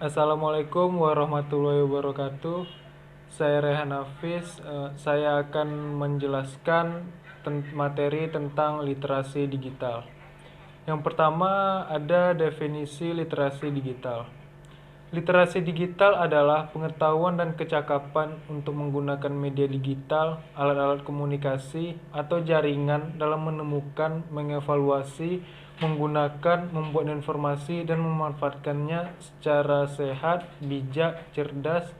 Assalamualaikum warahmatullahi wabarakatuh. Saya Rehan Hafiz. Saya akan menjelaskan materi tentang literasi digital. Yang pertama ada definisi literasi digital. Literasi digital adalah pengetahuan dan kecakapan untuk menggunakan media digital, alat-alat komunikasi, atau jaringan dalam menemukan, mengevaluasi, menggunakan, membuat informasi, dan memanfaatkannya secara sehat, bijak, cerdas,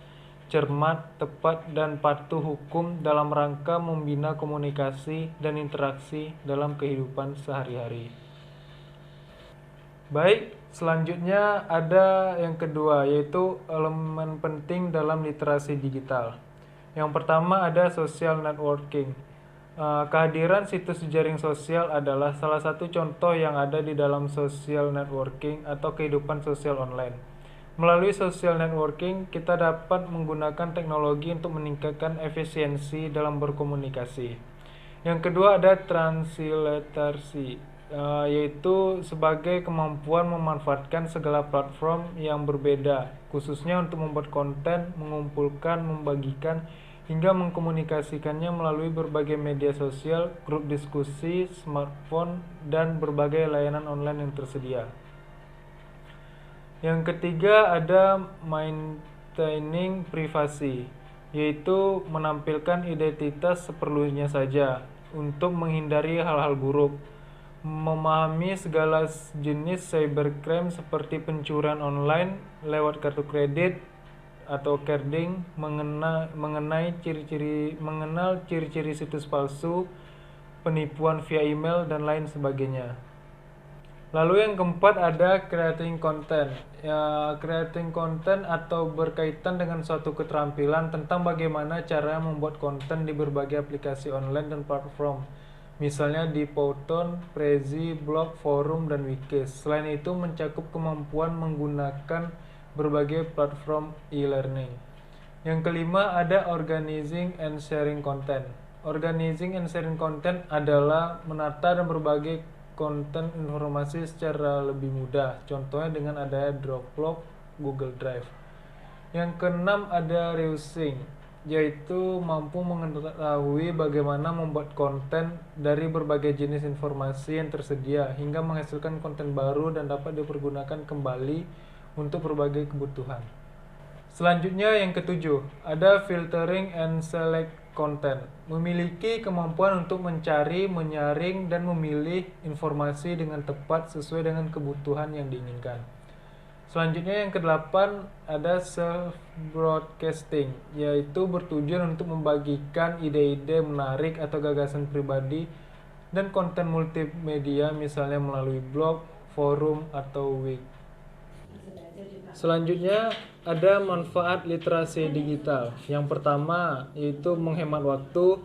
cermat, tepat, dan patuh hukum dalam rangka membina komunikasi dan interaksi dalam kehidupan sehari-hari. Baik, selanjutnya ada yang kedua, yaitu elemen penting dalam literasi digital. Yang pertama ada social networking. Kehadiran situs jejaring sosial adalah salah satu contoh yang ada di dalam social networking atau kehidupan sosial online. Melalui social networking, kita dapat menggunakan teknologi untuk meningkatkan efisiensi dalam berkomunikasi. Yang kedua ada transliterasi, yaitu sebagai kemampuan memanfaatkan segala platform yang berbeda, khususnya untuk membuat konten, mengumpulkan, membagikan, hingga mengkomunikasikannya melalui berbagai media sosial, grup diskusi, smartphone, dan berbagai layanan online yang tersedia. Yang ketiga ada maintaining privasi, yaitu menampilkan identitas seperlunya saja untuk menghindari hal-hal buruk. Memahami segala jenis cybercrime seperti pencurian online lewat kartu kredit atau carding, mengenal ciri-ciri situs palsu, penipuan via email, dan lain sebagainya. Lalu yang keempat ada creating content. Creating content atau berkaitan dengan suatu keterampilan tentang bagaimana cara membuat konten di berbagai aplikasi online dan platform. Misalnya di Powtoon, Prezi, blog, forum, dan wikis. Selain itu mencakup kemampuan menggunakan berbagai platform e-learning. Yang kelima ada organizing and sharing content. Organizing and sharing content adalah menata dan berbagi konten informasi secara lebih mudah. Contohnya dengan adanya Dropbox, Google Drive. Yang keenam ada reusing, yaitu mampu mengetahui bagaimana membuat konten dari berbagai jenis informasi yang tersedia hingga menghasilkan konten baru dan dapat dipergunakan kembali untuk berbagai kebutuhan. Selanjutnya yang ketujuh, ada filtering and select content. Memiliki kemampuan untuk mencari, menyaring, dan memilih informasi dengan tepat sesuai dengan kebutuhan yang diinginkan. Selanjutnya yang kedelapan ada self-broadcasting, yaitu bertujuan untuk membagikan ide-ide menarik atau gagasan pribadi dan konten multimedia misalnya melalui blog, forum, atau web. Selanjutnya ada manfaat literasi digital. Yang pertama yaitu menghemat waktu,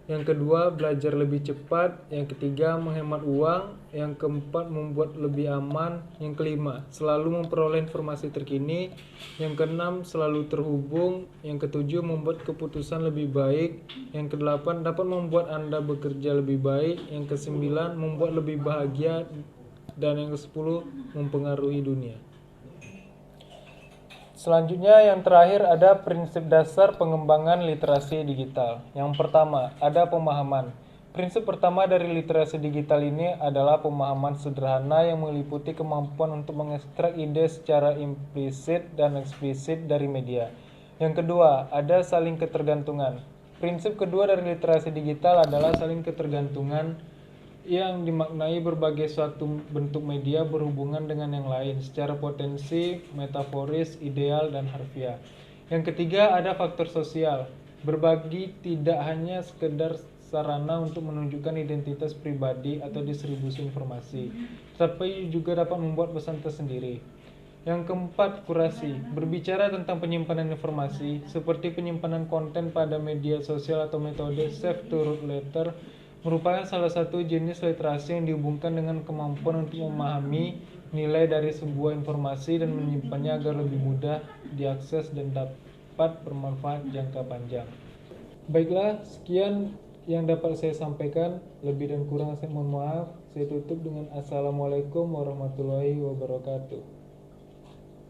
yang kedua belajar lebih cepat, yang ketiga menghemat uang, yang keempat membuat lebih aman, yang kelima selalu memperoleh informasi terkini, yang keenam selalu terhubung, yang ketujuh membuat keputusan lebih baik, yang kedelapan dapat membuat Anda bekerja lebih baik, yang kesembilan membuat lebih bahagia, dan yang kesepuluh mempengaruhi dunia. Selanjutnya yang terakhir ada prinsip dasar pengembangan literasi digital. Yang pertama, ada pemahaman. Prinsip pertama dari literasi digital ini adalah pemahaman sederhana yang meliputi kemampuan untuk mengekstrak ide secara implisit dan eksplisit dari media. Yang kedua, ada saling ketergantungan. Prinsip kedua dari literasi digital adalah saling ketergantungan yang dimaknai berbagai suatu bentuk media berhubungan dengan yang lain secara potensi, metaforis, ideal, dan harfiah. Yang ketiga ada faktor sosial. Berbagi tidak hanya sekedar sarana untuk menunjukkan identitas pribadi atau distribusi informasi, tetapi juga dapat membuat pesan tersendiri. Yang keempat, kurasi. Berbicara tentang penyimpanan informasi, seperti penyimpanan konten pada media sosial atau metode save to root letter, merupakan salah satu jenis literasi yang dihubungkan dengan kemampuan untuk memahami nilai dari sebuah informasi dan menyimpannya agar lebih mudah diakses dan dapat bermanfaat jangka panjang. Baiklah, sekian yang dapat saya sampaikan. Lebih dan kurang saya mohon maaf. Saya tutup dengan Assalamualaikum warahmatullahi wabarakatuh.